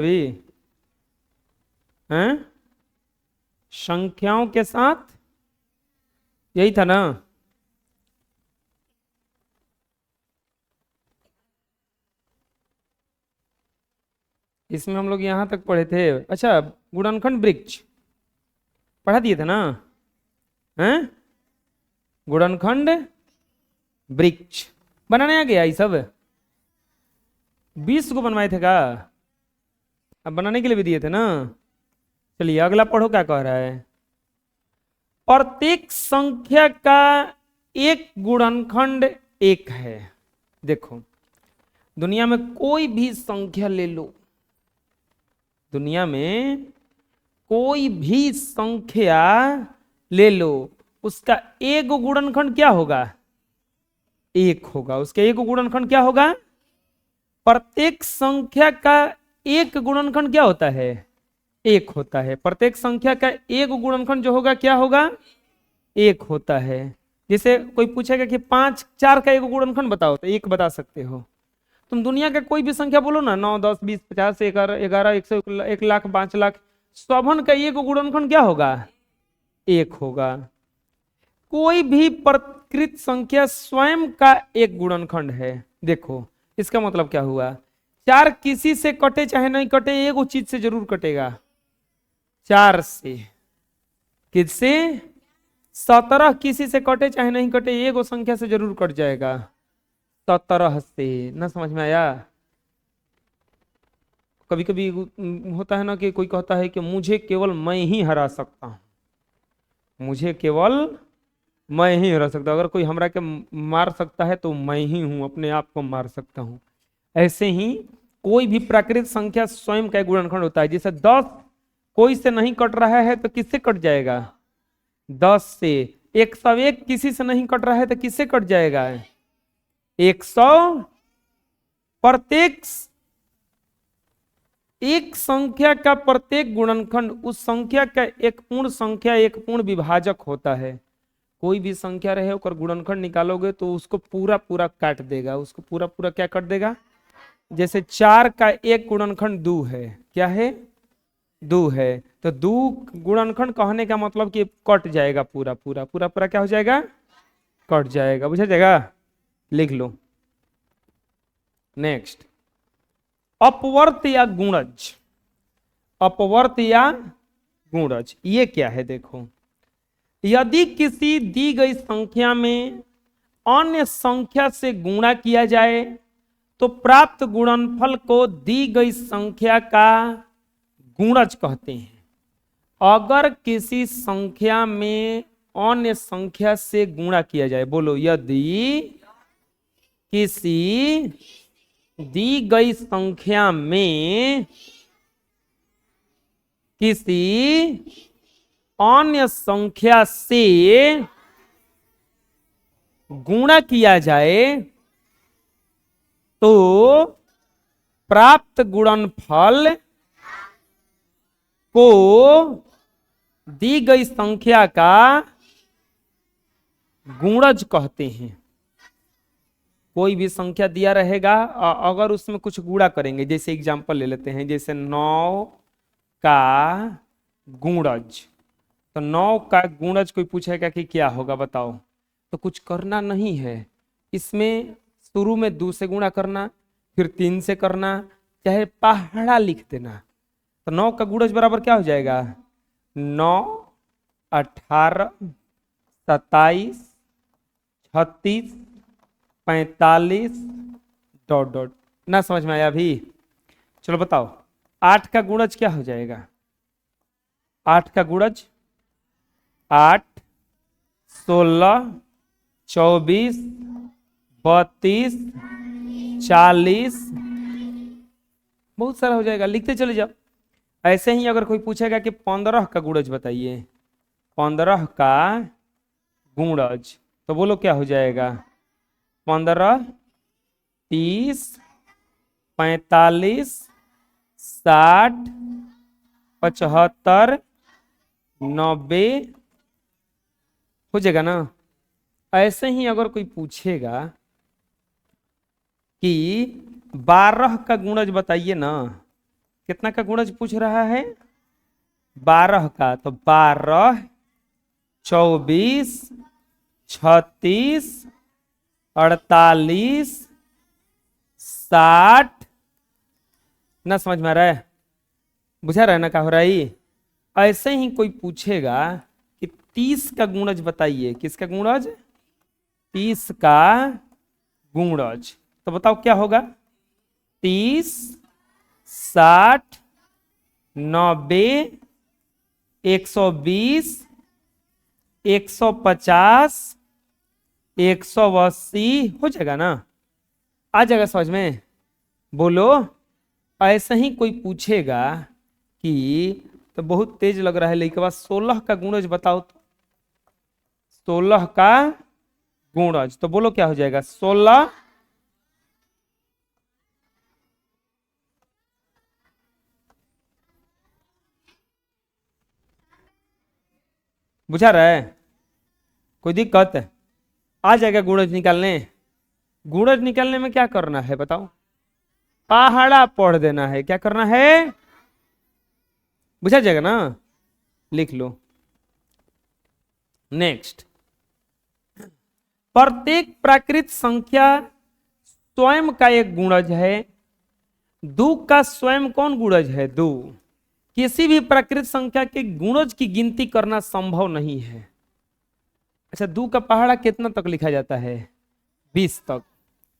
अभी हैं संख्याओं के साथ, यही था ना। इसमें हम लोग यहां तक पढ़े थे। अच्छा, गुणनखंड वृक्ष पढ़ा दिए थे ना। हैं गुणनखंड वृक्ष बनाने आ गया ये सब। 20 को बनवाए थे का? अब बनाने के लिए भी दिए थे ना। चलिए अगला पढ़ो क्या कह रहा है। प्रत्येक संख्या का एक गुणनखंड एक है। देखो, दुनिया में कोई भी संख्या ले लो, दुनिया में कोई भी संख्या ले लो, उसका एक गुणनखंड क्या होगा? एक होगा। उसके एक गुणनखंड क्या होगा? प्रत्येक संख्या का एक गुणनखंड क्या होता है? एक होता है। प्रत्येक संख्या का एक गुणनखंड जो होगा क्या होगा? एक होता है। जैसे कोई पूछेगा कि 5 4 का एक गुणनखंड बताओ, तो एक बता सकते हो। तुम दुनिया का कोई भी संख्या बोलो ना, 9 10 20 50 11 100 1 लाख 5 लाख, सभन का एक गुणनखंड क्या होगा? एक होगा। कोई भी प्रकृत संख्या स्वयं का एक गुणनखंड है। देखो, इसका मतलब क्या हुआ? 4 किसी से कटे चाहे नहीं कटे, एक चीज से जरूर कटेगा। 4 से किससे? 17 किसी से कटे चाहे नहीं कटे, एक संख्या से जरूर कट जाएगा। 17 से। ना समझ में आया? कभी कभी होता है ना कि कोई कहता है कि मुझे केवल मैं ही हरा सकता हूं, मुझे केवल मैं ही हरा सकता हूं, अगर कोई हमरा के मार सकता है तो मैं ही हूं, अपने आप को मार सकता हूं। ऐसे ही कोई भी प्राकृतिक संख्या स्वयं का एक गुणनखंड होता है। जैसे 10 कोई से नहीं कट रहा है तो किससे कट जाएगा? 10 से। 101 किसी से नहीं कट रहा है तो किससे कट जाएगा? 100। प्रत्येक एक संख्या का प्रत्येक गुणनखंड उस संख्या का एक पूर्ण संख्या, एक पूर्ण विभाजक होता है। कोई भी संख्या रहे और गुणनखंड निकालोगे तो उसको पूरा पूरा काट देगा। उसको पूरा पूरा क्या कर देगा? जैसे 4 का एक गुणनखंड 2 है। क्या है? 2 है। तो 2 गुणनखंड कहने का मतलब कि कट जाएगा, पूरा पूरा पूरा पूरा क्या हो जाएगा? कट जाएगा। बुझा जाएगा? लिख लो। नेक्स्ट, अपवर्त या गुणज। अपवर्त या गुणज ये क्या है? देखो, यदि किसी दी गई संख्या में अन्य संख्या से गुणा किया जाए तो प्राप्त गुणनफल को दी गई संख्या का गुणज कहते हैं। अगर किसी संख्या में अन्य संख्या से गुणा किया जाए, बोलो, यदि किसी दी गई संख्या में किसी अन्य संख्या से गुणा किया जाए तो प्राप्त गुणनफल को दी गई संख्या का गुणज कहते हैं। कोई भी संख्या दिया रहेगा, अगर उसमें कुछ गुणा करेंगे, जैसे एग्जांपल ले लेते हैं, जैसे 9 का गुणज। तो 9 का गुणज कोई पूछेगा कि क्या होगा बताओ, तो कुछ करना नहीं है। इसमें शुरू में 2 से गुणा करना, फिर 3 से करना, चाहे पहाड़ा लिख देना। तो 9 का गुणज बराबर क्या हो जाएगा? 9 18 27 36 45 डॉट डॉट। ना समझ में आया अभी? चलो बताओ, 8 का गुणज क्या हो जाएगा? 8 का गुणज 8 16 24 32 40, बहुत सारा हो जाएगा, लिखते चले जाओ। ऐसे ही अगर कोई पूछेगा कि 15 का गुणज बताइए, 15 का गुणज, तो बोलो क्या हो जाएगा? 15 30 45 60 75 90 हो जाएगा ना। ऐसे ही अगर कोई पूछेगा कि 12 का गुणज बताइए ना, कितना का गुणज पूछ रहा है? 12 का। तो 12, 24, 36, 48, 60 ना। समझ में आ रहा है? बुझा रहा है ना क्या हो रहा है? ऐसे ही कोई पूछेगा कि 30 का गुणज बताइए। किसका गुणज? 30 का गुणज। तो बताओ क्या होगा? 30, 60, 90, 120, 150, 180 हो जाएगा ना? आ जाएगा समझ में? बोलो। ऐसा ही कोई पूछेगा कि तो बहुत तेज लग रहा है लेकिन बाद 16 का गुणज बताओ तो। 16 का गुणज तो बोलो क्या हो जाएगा? 16, बुझा रहा है? कोई दिक्कत? आ जाएगा गुणज निकालने। गुणज निकालने में क्या करना है बताओ? पहाड़ा पढ़ देना है। क्या करना है? बुझा जाएगा ना? लिख लो। नेक्स्ट, प्रत्येक प्राकृत संख्या स्वयं का एक गुणज है। दो का स्वयं कौन गुणज है? दो। किसी भी प्राकृत संख्या के गुणज की गिनती करना संभव नहीं है। अच्छा, दो का पहाड़ा कितना तक लिखा जाता है? 20 तक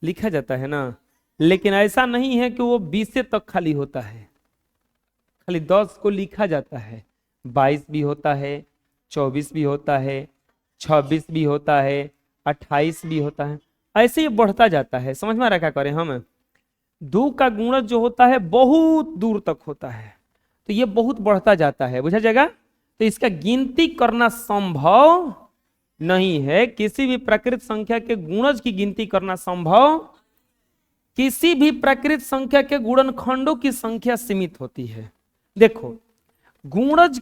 लिखा जाता है ना। लेकिन ऐसा नहीं है कि वो 20 तक खाली होता है। खाली 10 को लिखा जाता है। 22 भी होता है, 24 भी होता है, 26 भी होता है, 28 भी होता है। ऐसे ही बढ़ता जाता है। समझ में आ रहा है क्या करें हम? दो का गुणज जो होता है बहुत दूर तक होता है, तो ये बहुत बढ़ता जाता है। बुझा जाएगा? तो इसका गिनती करना संभव नहीं है। किसी भी प्राकृत संख्या के गुणज की गिनती करना संभव। किसी भी प्राकृत संख्या के गुणनखंडों की संख्या सीमित होती है। देखो, गुणज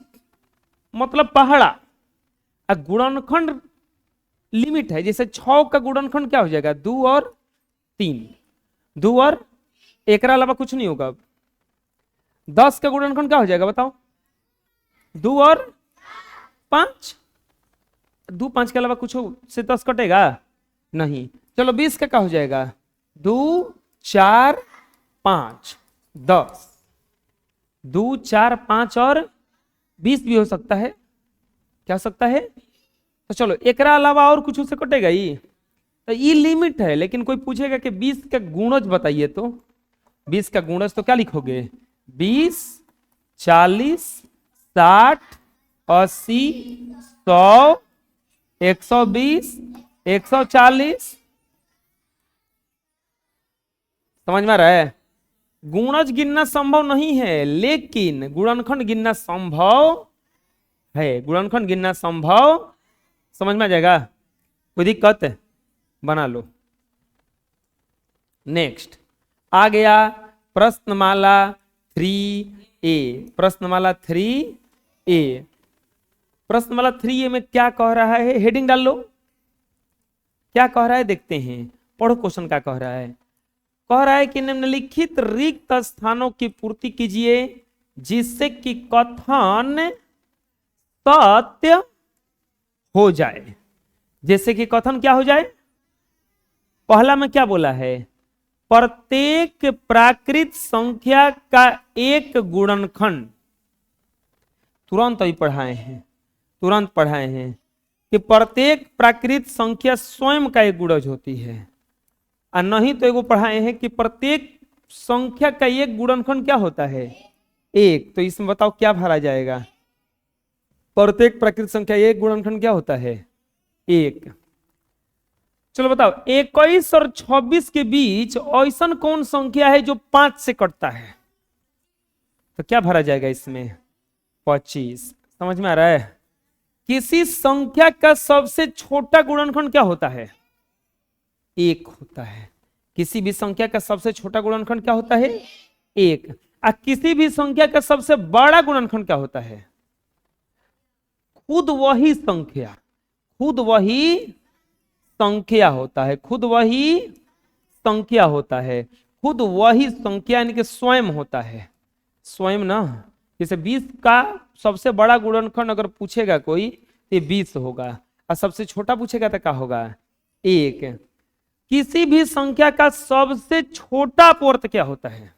मतलब पहाड़ा, और गुणनखंड लिमिट है। जैसे 6 का गुणनखंड क्या हो जाएगा? 2 और 3। 2 और एक अलावा कुछ नहीं होगा। 10 का गुणनखंड क्या हो जाएगा बताओ? 2 और 5। 2 5 के अलावा कुछ से 10 कटेगा नहीं। चलो 20 का क्या हो जाएगा? 2 4 5 10। 2 4 5 और 20 भी हो सकता है। क्या हो सकता है? तो चलो एकरा अलावा और कुछ से कटेगा ही। तो ये लिमिट है। लेकिन कोई पूछेगा कि 20 का गुणज बताइए, तो 20 का गुणज तो क्या लिखोगे? 20, 40, 60, 80, 100, 120, 140। समझ में आ रहा है? गुणज गिनना संभव नहीं है, लेकिन गुणनखंड गिनना संभव है। गुणनखंड गिनना संभव। समझ में आ जाएगा? कोई दिक्कत है? बना लो। नेक्स्ट आ गया प्रश्नमाला 3A। प्रश्नमाला 3A। प्रश्नमाला 3A में क्या कह रहा है? हेडिंग डाल लो। क्या कह रहा है देखते हैं। पढ़ो क्वेश्चन क्या कह रहा है। कह रहा है कि निम्नलिखित रिक्त स्थानों की पूर्ति कीजिए जिससे कि कथन सत्य हो जाए। जैसे कि कथन क्या हो जाए? पहला में क्या बोला है? प्रत्येक प्राकृत संख्या का एक गुणनखंड। तुरंत अभी पढ़ाए हैं, तुरंत पढ़ाए हैं कि प्रत्येक प्राकृत संख्या स्वयं का एक गुणज होती है। और नहीं तो एगो पढ़ाए हैं कि प्रत्येक संख्या का एक गुणनखंड क्या होता है? एक। तो इसमें बताओ क्या भरा जाएगा? प्रत्येक प्राकृत संख्या एक गुणनखंड क्या होता है? एक। चलो बताओ, 21 और 26 के बीच ऐसा कौन संख्या है जो 5 से कटता है? तो क्या भरा जाएगा इसमें? 25। समझ में आ रहा है? किसी संख्या का सबसे छोटा गुणनखंड क्या होता है? एक होता है। किसी भी संख्या का सबसे छोटा गुणनखंड क्या होता है? एक। और किसी भी संख्या का सबसे बड़ा गुणनखंड क्या होता है? खुद वही संख्या, खुद वही संख्या होता है। खुद वही संख्या होता है। खुद वही संख्या यानी कि स्वयं होता है। स्वयं ना। जैसे 20 का सबसे बड़ा गुणनखंड अगर पूछेगा कोई तो ये 20 होगा, और सबसे छोटा पूछेगा तो क्या होगा? 1। किसी भी संख्या का सबसे छोटा पूर्त क्या होता है?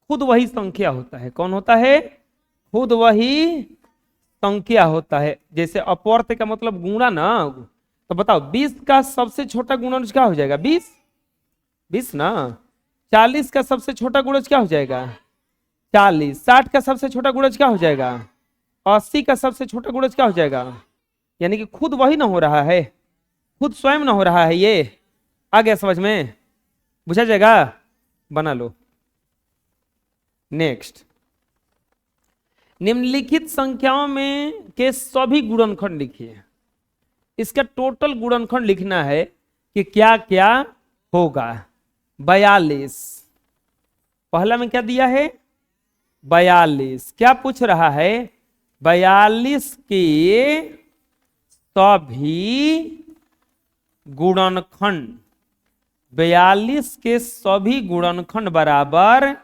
खुद वही संख्या होता है। कौन होता है? खुद वही संख्या होता है। जैसे अपवर्त का मतलब गुणा ना, तो बताओ 20 का सबसे छोटा गुणज क्या हो जाएगा? 20 20 ना। 40 का सबसे छोटा गुणज क्या हो जाएगा? 40। 60 का सबसे छोटा गुणज क्या हो जाएगा? 80 का सबसे छोटा गुणज क्या हो जाएगा? यानी कि खुद वही ना हो रहा है, खुद स्वयं ना हो रहा है। ये आ गया समझ में? बुझा जाएगा? बना लो। नेक्स्ट, निम्नलिखित संख्याओं में के सभी गुणनखंड लिखिए। इसका टोटल गुणनखंड लिखना है कि क्या क्या होगा। 42, पहला में क्या दिया है? 42। क्या पूछ रहा है? 42 के सभी गुणनखंड, 42 के सभी गुणनखंड बराबर,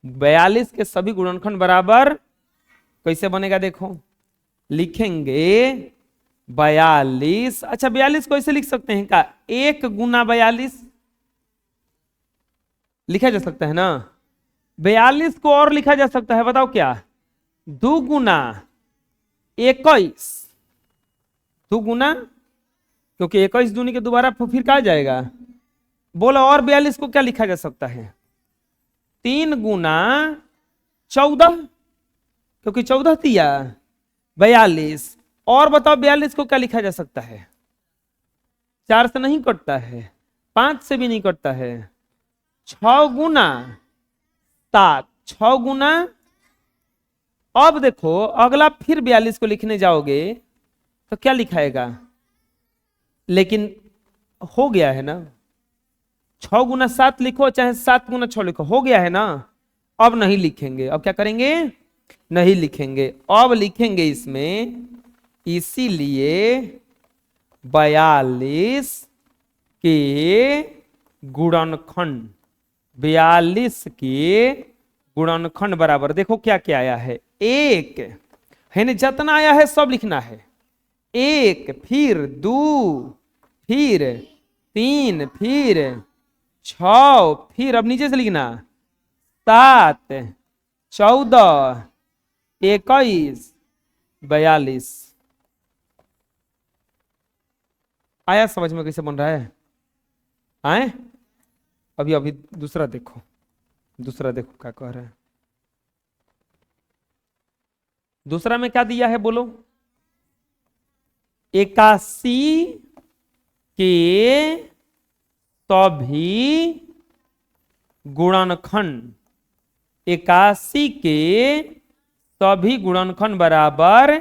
42 के सभी गुणनखंड बराबर कैसे बनेगा? देखो, लिखेंगे 42। अच्छा, 42 को ऐसे लिख सकते हैं क्या? 1 गुना 42 लिखा जा सकता है ना। 42 को और लिखा जा सकता है, बताओ क्या? 2 गुना 21। 2 गुना, क्योंकि 21 दूनी के दोबारा फिर क्या जाएगा? बोलो, और 42 को क्या लिखा जा सकता है? 3 गुना 14, क्योंकि 14 तिया 42। और बताओ 42 को क्या लिखा जा सकता है? 4 से नहीं कटता है, 5 से भी नहीं कटता है। 6 गुना 7, 6 गुना। अब देखो, अगला फिर 42 को लिखने जाओगे तो क्या लिखाएगा? लेकिन हो गया है ना, 6 गुना 7 लिखो चाहे 7 गुना 6 लिखो, हो गया है ना। अब नहीं लिखेंगे। अब क्या करेंगे? नहीं लिखेंगे। अब लिखेंगे इसमें, इसीलिए 42 के गुणनखंड, 42 के गुणनखंड बराबर, देखो क्या क्या आया है? 1 है ना, जितना आया है सब लिखना है। 1, फिर 2, फिर 3, फिर 6, फिर अब नीचे से लिखना 7, 14, 21, 42। आया समझ में कैसे बन रहा है? आए? अभी अभी दूसरा देखो, दूसरा देखो क्या कह रहा है। दूसरा में क्या दिया है बोलो? 81 के सभी गुणनखंड, 81 के सभी गुणनखंड बराबर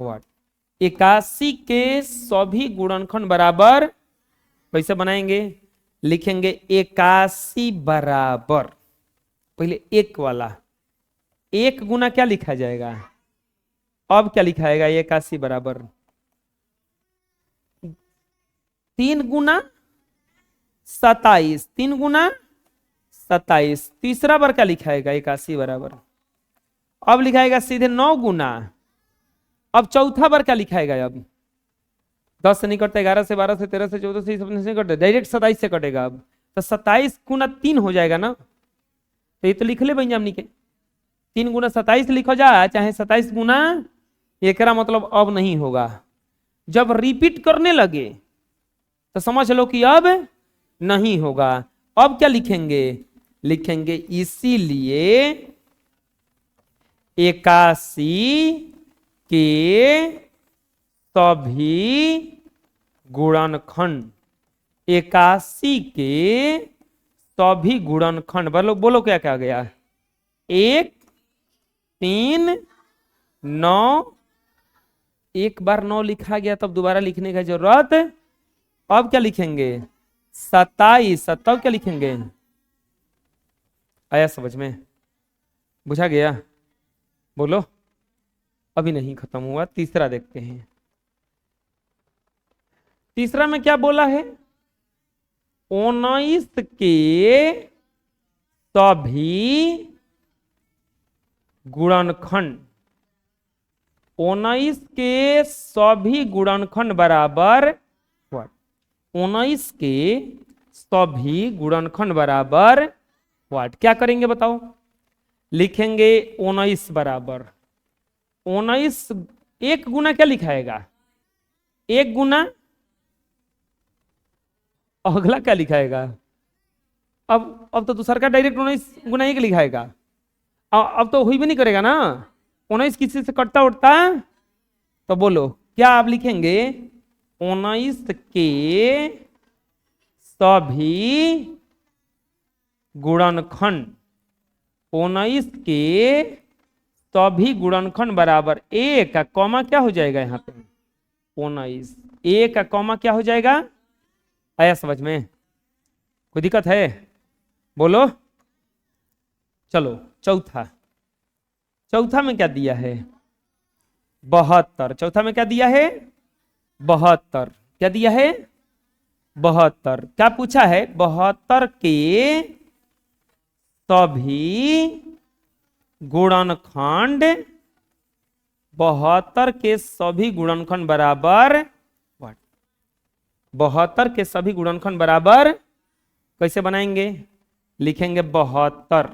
व्हाट? 81 के सभी गुणनखंड बराबर कैसे बनाएंगे? लिखेंगे 81 बराबर, पहले 1 वाला 1 गुना क्या लिखा जाएगा? अब क्या लिखाएगा? 81 बराबर 3 गुना 27, 3 गुना 27। तीसरा बार क्या लिखाएगा? 81 बराबर, अब लिखाएगा सीधे 9 गुना। अब चौथा बार क्या लिखाएगा? अब 10 से नहीं कटता, 11 से, 12 से, 13 से, 14 से, सब नहीं कटता, डायरेक्ट 27 से कटेगा। अब तो 27 गुना 3 हो जाएगा ना। तो ये तो लिख ले भैया हमनी के, 3 गुना 27 लिखो जा, चाहे 27 गुना, एकरा मतलब अब नहीं होगा। जब रिपीट करने लगे तो समझ लो कि अब नहीं होगा। अब क्या लिखेंगे? लिखेंगे इसीलिए 81 के सभी गुणनखंड, 81 के सभी गुणनखंड, बोलो बोलो क्या क्या गया? 1, 3, 9। एक बार 9 लिखा गया तब दोबारा लिखने की जरूरत। अब क्या लिखेंगे? 27। तब क्या लिखेंगे? आया समझ में? बुझा गया? बोलो। अभी नहीं खत्म हुआ, तीसरा देखते हैं। तीसरा में क्या बोला है? 19 के सभी गुणनखंड, 19 के सभी गुणनखंड बराबर 19 के सभी गुणनखंड बराबर व्हाट? क्या करेंगे बताओ? लिखेंगे 19 बराबर 19, एक गुना क्या लिखाएगा? एक गुना, अगला क्या लिखाएगा? अब तो दूसरा का डायरेक्ट 19 गुना एक लिखाएगा। अब तो हुई भी नहीं करेगा ना, 19 किसी से कटता उठता, तो बोलो क्या आप लिखेंगे? 19 के सभी गुणनखंड, 19 के सभी गुणनखंड बराबर ए का कॉमा क्या हो जाएगा यहाँ पे? 19 ए का कॉमा क्या हो जाएगा? आया समझ में? कोई दिक्कत है? बोलो। चलो चौथा, चौथा में क्या दिया है? 72। चौथा में क्या दिया है? 72। क्या दिया है? 72। क्या पूछा है? 72 के सभी गुणनखंड, 72 के सभी गुणनखंड बराबर व्हाट? 72 के सभी गुणनखंड बराबर कैसे बनाएंगे? लिखेंगे 72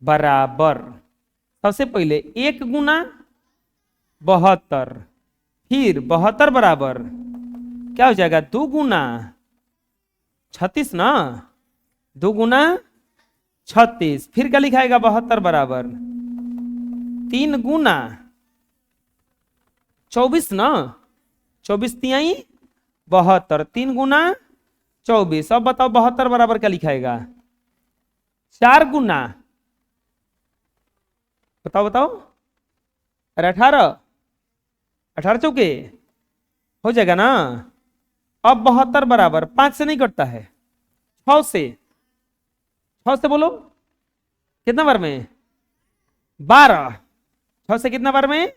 बराबर, सबसे पहले 1 गुना 72, फिर 72 बराबर क्या हो जाएगा? 2 गुना 36 ना, 2 गुना 36, फिर क्या लिखाएगा? 72 बराबर 3 गुना 24 ना, 24 तिहाई 72, 3 गुना 24। अब बताओ 72 बराबर क्या लिखाएगा? 4 गुना, बताओ बताओ, अरे 18, 18 चौके हो जाएगा ना। अब 72 बराबर 5 से नहीं कटता है, 6 से, 6 से बोलो कितना बार में? 12। 6 से कितना बार में?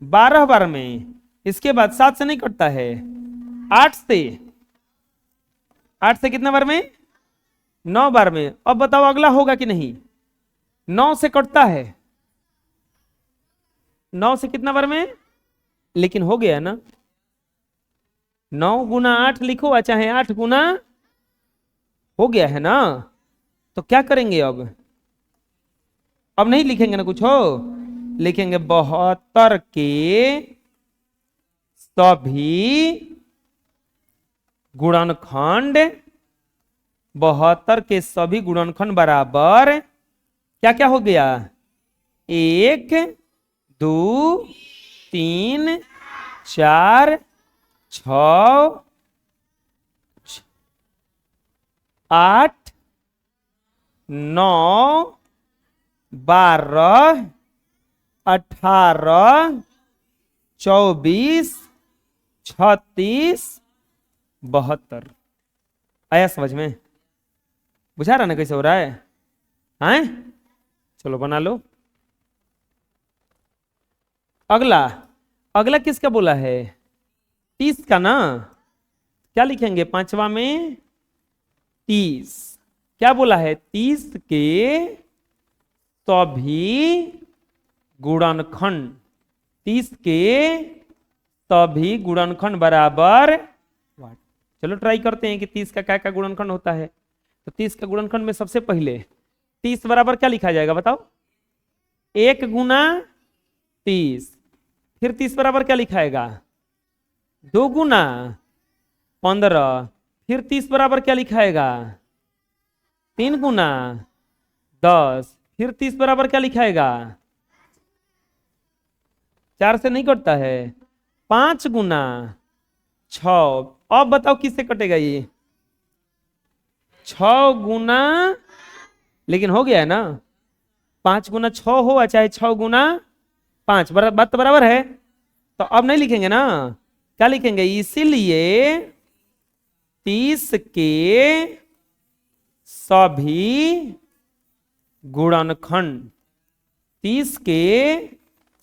12 बार में। इसके बाद 7 से नहीं कटता है, 8 से, 8 से कितना बार में? 9 बार में। अब बताओ अगला होगा कि नहीं? 9 से कटता है, 9 से कितना बार में? लेकिन हो गया ना, 9 गुना 8 लिखो, चाहे 8 गुना, हो गया है ना। तो क्या करेंगे अब नहीं लिखेंगे ना कुछ हो, लिखेंगे 72 के सभी गुणनखंड, 72 के सभी गुणनखंड बराबर क्या क्या हो गया? 1 2 3 4 6 8 9 12 18 24 36 72। आया समझ में? बुझा रहा ना कैसे हो रहा है? हैं? चलो बना लो। अगला, अगला किसका बोला है? 30 का ना। क्या लिखेंगे पांचवा में? 30। क्या बोला है? 30 के सभी गुणनखंड, 30 के सभी गुणनखंड बराबर व्हाट? चलो ट्राई करते हैं कि 30 का क्या क्या गुणनखंड होता है। तो 30 का गुणनखंड में सबसे पहले 30 बराबर क्या लिखा जाएगा बताओ? 1 गुना 30, फिर 30 बराबर क्या लिखाएगा? 2 गुना 15, फिर 30 बराबर क्या लिखाएगा? 3 गुना 10, फिर 30 बराबर क्या लिखाएगा? 4 से नहीं कटता है, 5 गुना 6। अब बताओ किससे कटेगा ये? 6 गुना, लेकिन हो गया है ना, 5 गुना 6 हो चाहे 6 गुना 5, बात तो बराबर है। तो अब नहीं लिखेंगे ना, क्या लिखेंगे? इसीलिए 30 के सभी गुणनखंड, 30 के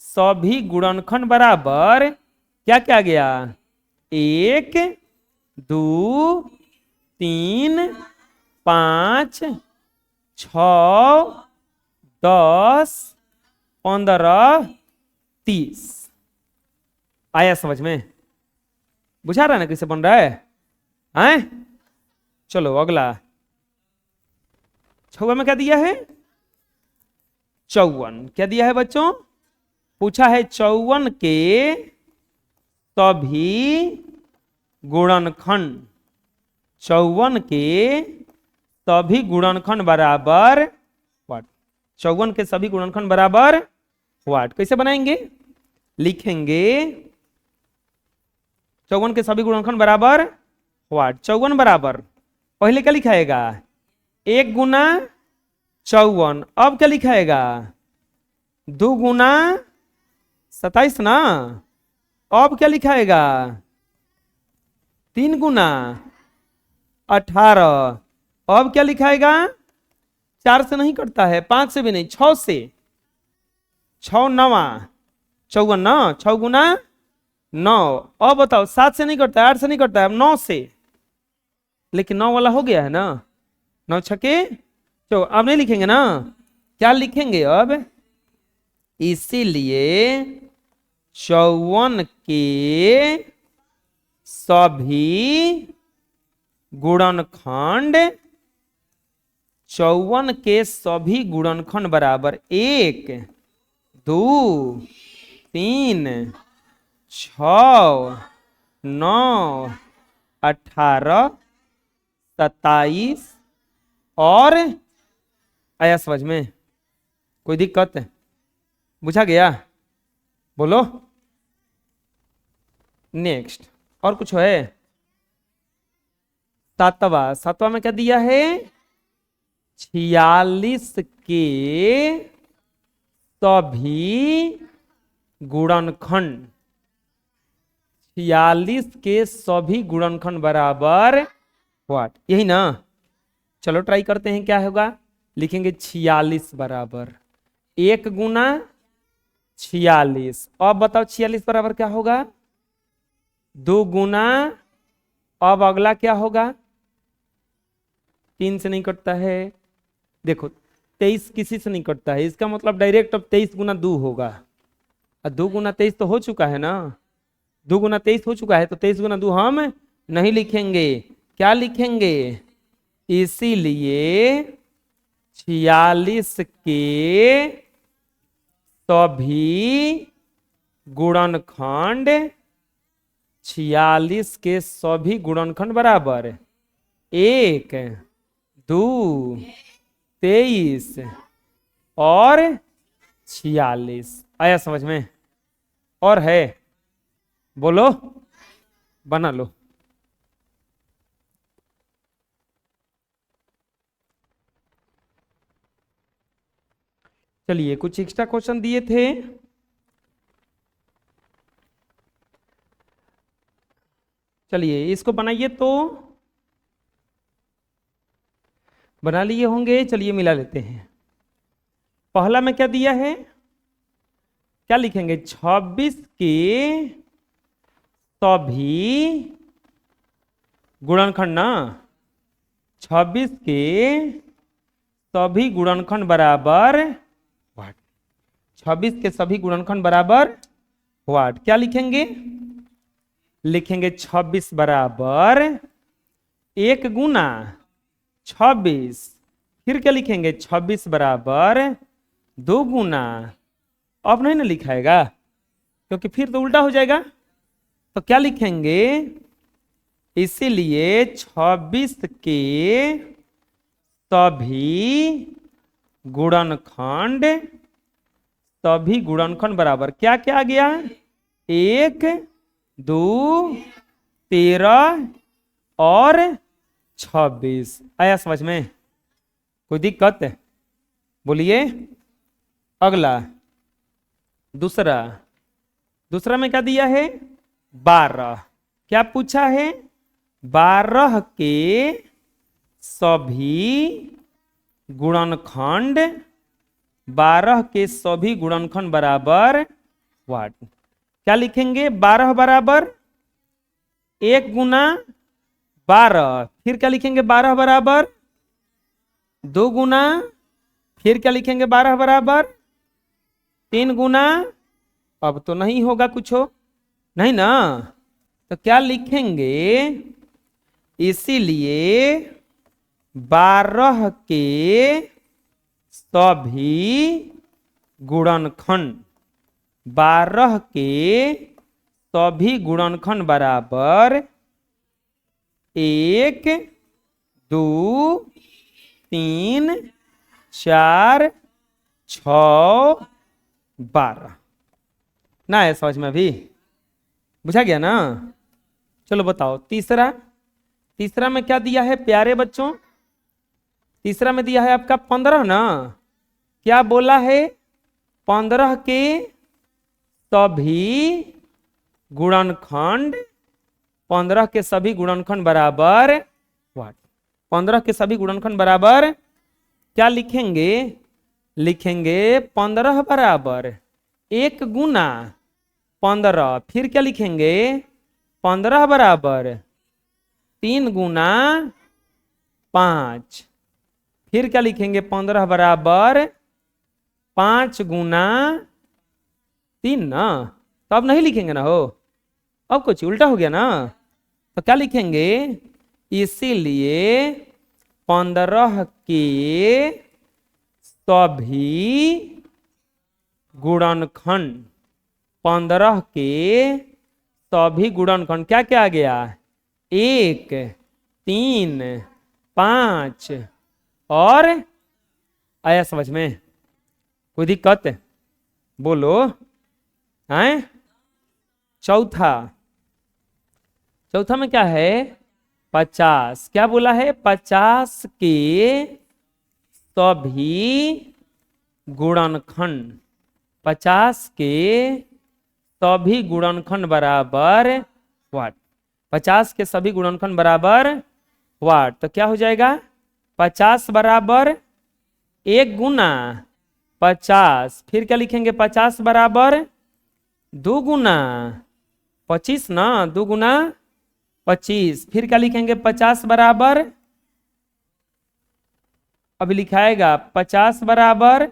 सभी गुणनखंड बराबर क्या क्या गया? 1 2 3 5 छ 10 15 30। आया समझ में? बुझा रहा है ना कैसे बन रहा है? हैं? चलो अगला। छुआ में क्या दिया है? 54। क्या दिया है बच्चों? पूछा है 54 के सभी गुणनखंड। 54 के सभी गुणनखंड बराबर व्हाट? 54 के सभी गुणनखंड बराबर व्हाट? कैसे बनाएंगे? लिखेंगे 54 के सभी गुणनखंड बराबर व्हाट? 54 बराबर पहले क्या लिखाएगा? 1 गुना 54। अब क्या लिखाएगा? 2 गुना 27 ना। अब क्या लिखाएगा? 3 गुना 18। अब क्या लिखाएगा? 4 से नहीं कटता है, 5 से भी नहीं, 6 से। 6 9 54 ना, 6 गुना 9। अब बताओ 7 से नहीं कटता है, 8 से नहीं कटता है, अब 9 से। लेकिन 9 वाला हो गया है ना। 9 छके तो अब नहीं लिखेंगे ना। क्या लिखेंगे अब? इसीलिए 54 के सभी गुणनखंड, 54 के सभी गुणनखंड बराबर 1 2 3 6 9 18 27 और। आया समझ में? कोई दिक्कत? बुझा गया? बोलो नेक्स्ट। और कुछ है? सातवां में क्या दिया है? 46 के सभी गुणनखंड। 46 के सभी गुणनखंड बराबर व्हाट? यही ना। चलो ट्राई करते हैं क्या होगा। लिखेंगे 46 बराबर 1 गुना 46। अब बताओ 46 बराबर क्या होगा? 2 गुना। अब अगला क्या होगा? 3 से नहीं कटता है। देखो 23 किसी से नहीं कटता है, इसका मतलब डायरेक्ट अब 23 गुना 2 होगा। और 2 गुना 23 तो हो चुका है ना। 2 गुना 23 हो चुका है, तो 23 गुना 2 हम नहीं लिखेंगे। क्या लिखेंगे? इसीलिए 46 के सभी गुणनखंड, 46 के सभी गुणनखंड बराबर 1 2 23 और 46। आया समझ में? और है? बोलो, बना लो। चलिए कुछ एक्स्ट्रा क्वेश्चन दिए थे। चलिए इसको बनाइए, तो बना लिए होंगे। चलिए मिला लेते हैं। पहला में क्या दिया है? क्या लिखेंगे? 26 के सभी गुणनखंड ना। 26 के सभी गुणनखंड बराबर व्हाट? 26 के सभी गुणनखंड बराबर व्हाट? क्या लिखेंगे? लिखेंगे 26 बराबर 1 गुना 26। फिर क्या लिखेंगे? 26 बराबर 2 गुना। अब नहीं ना लिखाएगा, क्योंकि फिर तो उल्टा हो जाएगा। तो क्या लिखेंगे? इसीलिए 26 के सभी गुणनखंड, सभी गुणनखंड बराबर क्या क्या आ गया? 1 2 13 और 26। आया समझ में? कोई दिक्कत? बोलिए। अगला दूसरा में क्या दिया है? 12। क्या पूछा है? 12 के सभी गुणनखंड, 12 के सभी गुणनखंड बराबर व्हाट? क्या लिखेंगे? 12 बराबर 1 गुना 12। फिर क्या लिखेंगे? 12 बराबर 2 गुना, फिर क्या लिखेंगे 12 बराबर 3 गुना। अब तो नहीं होगा कुछ हो, नहीं ना, तो क्या लिखेंगे, इसीलिए 12 के सभी गुणनखंड, 12 के सभी गुणनखंड बराबर 1 2 3 4 6 12 ना है समझ में अभी, बुझा गया ना। चलो बताओ तीसरा, तीसरा में क्या दिया है प्यारे बच्चों, तीसरा में दिया है आपका 15 ना। क्या बोला है, 15 के सभी गुणनखंड, 15 के सभी गुणनखंड बराबर व्हाट, 15 के सभी गुणनखंड बराबर क्या लिखेंगे, लिखेंगे 15 बराबर 1 गुना 15, फिर क्या लिखेंगे 15 बराबर 3 गुना 5, फिर क्या लिखेंगे 15 बराबर 5 गुना 3 ना। तो अब नहीं लिखेंगे ना हो, अब कुछ उल्टा हो गया ना, तो क्या लिखेंगे, इसीलिए 15 के सभी गुणनखंड, 15 के सभी गुणनखंड क्या क्या आ गया, 1 3 5 और, आया समझ में, कोई दिक्कत बोलो हैं। चौथा, चौथा में क्या है 50, क्या बोला है 50 के सभी गुणनखंड, 50 के सभी गुणनखंड बराबर वाट, 50 के सभी गुणनखंड बराबर वाट, तो क्या हो जाएगा 50 बराबर 1 गुना 50, फिर क्या लिखेंगे 50 बराबर 2 गुना 25 ना, 2 गुना 25, फिर क्या लिखेंगे 50 बराबर, अभी लिखाएगा 50 बराबर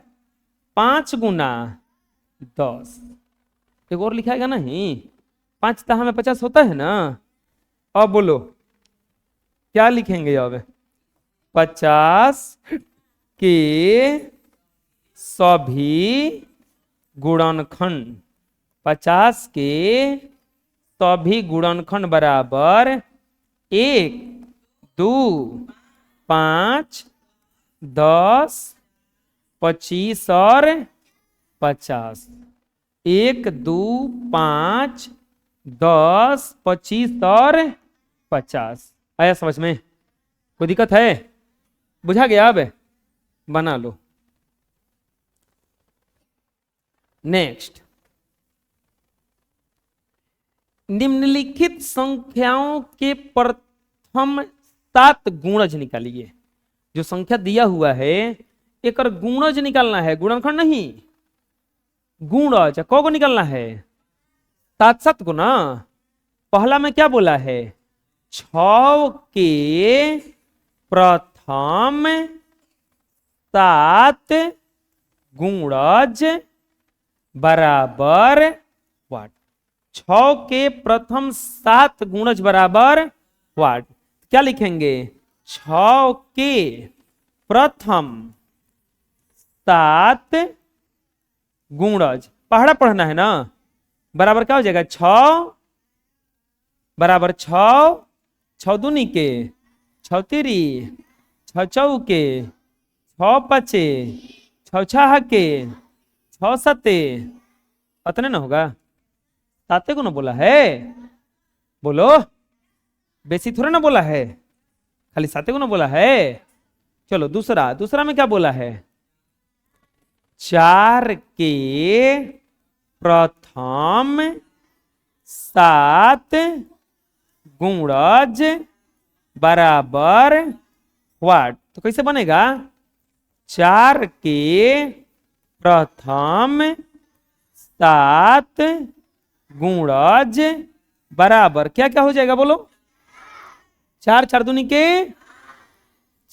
5 गुना 10, एक और लिखाएगा नहीं, 5 तहा में 50 होता है ना। अब बोलो क्या लिखेंगे, अब 50 के सभी गुणनखंड, 50 के सभी गुणनखंड बराबर 1 2 5 10 25 और 50, 1 2 5 10 25 और 50, आया समझ में, कोई दिक्कत है, बुझा गया, अब बना लो। नेक्स्ट, निम्नलिखित संख्याओं के प्रथम 7 गुणज निकालिए, जो संख्या दिया हुआ है एक गुणज निकालना है, गुणनखंड नहीं, गुणज को निकालना है 7 को ना। पहला में क्या बोला है 6 के प्रथम 7 गुणज बराबर वाट, 6 के प्रथम 7 गुणज बराबर वाट, क्या लिखेंगे 6 के प्रथम 7 गुणज, पहाड़ा पढ़ना है ना, बराबर क्या हो जाएगा 6 बराबर 6, 6 दूनी के 6 तिरी 6 चौके 6 पचे 6 छह के 6 सते, अतने ना होगा, 7 को ना बोला है, बोलो बेसी थोड़ा ना बोला है, खाली 7 को ना बोला है। चलो दूसरा, दूसरा में क्या बोला है 4 के प्रथम 7 गुणज बराबर वाट, तो कैसे बनेगा 4 के प्रथम 7 गुणज बराबर क्या क्या हो जाएगा बोलो, 4 4 दूनी के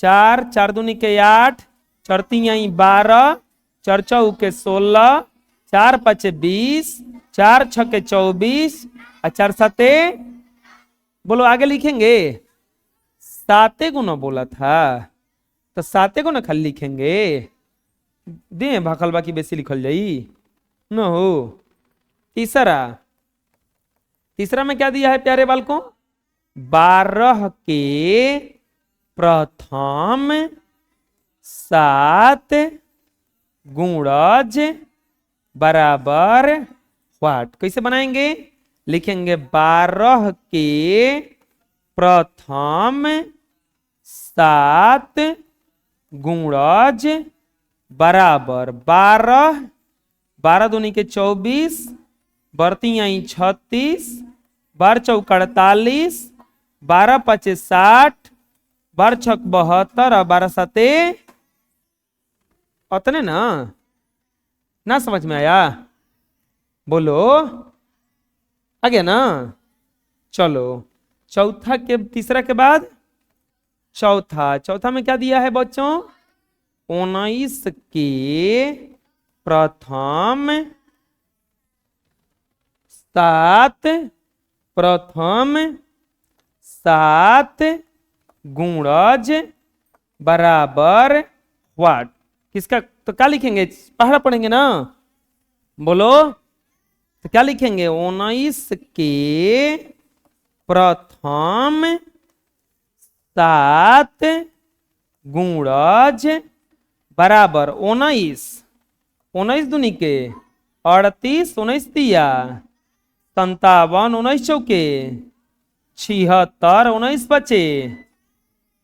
4, 4 दूनी के 8, 4 तिहाई 12, 4 चौके 16, 4 5 20, 4 6 24 और 4 7, बोलो आगे लिखेंगे। 7 गुना बोला था तो 7 गुना खाली लिखेंगे, दे भाखल बाकी बेसी लिखल जाई न हो। तीसरा, तीसरा में क्या दिया है प्यारे बालकों, 12 के प्रथम 7 गुणज बराबर व्हाट। कैसे बनाएंगे, लिखेंगे 12 के प्रथम 7 गुणज बराबर 12, 12 दूनी के 24, बरती आई 36, 12 चौक 48, 12 5 60, 12 छक 72 और 12 7 उतने ना समझ में आया, बोलो आ गया ना। चलो चौथा के, तीसरा के बाद चौथा, चौथा में क्या दिया है बच्चों, 19 के प्रथम 7 प्रथम 7 गुणज बराबर व्हाट। किसका, तो क्या लिखेंगे, पहला पढ़ेंगे ना, बोलो तो क्या लिखेंगे, 19 के प्रथम 7 गुणज बराबर 19, 19 दूनी के 38, 19 दिया 57, 19 चौके 76, 19 बचे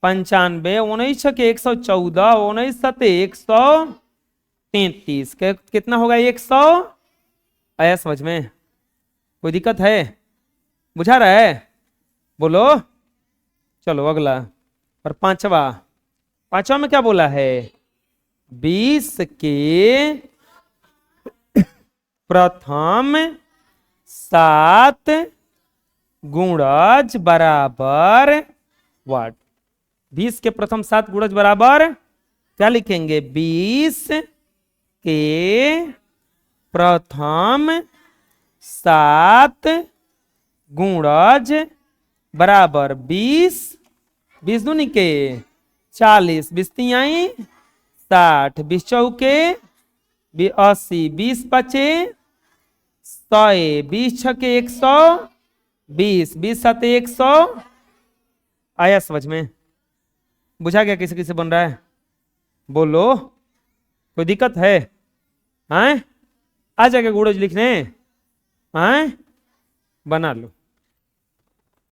95, 19 छके 114, 19 सते 133, कितना होगा 100। आया समझ में, कोई दिक्कत है, बुझा रहा है, बोलो। चलो अगला, और पांचवा, पांचवा में क्या बोला है, 20 के प्रथम 7 गुणज बराबर व्हाट। 20 के प्रथम 7 गुणज बराबर क्या लिखेंगे, 20 के प्रथम 7 गुणज बराबर 20, 20 दूनी के 40, 20 तिहाई 60, 20 चौके 80, 20 पचे 100, 20 छके 120, 20 सते 100। आया समझ में, बुझा गया कैसे कैसे बन रहा है, बोलो कोई दिक्कत है, हैं आ जाएगा गुणज लिखने, हैं बना लो।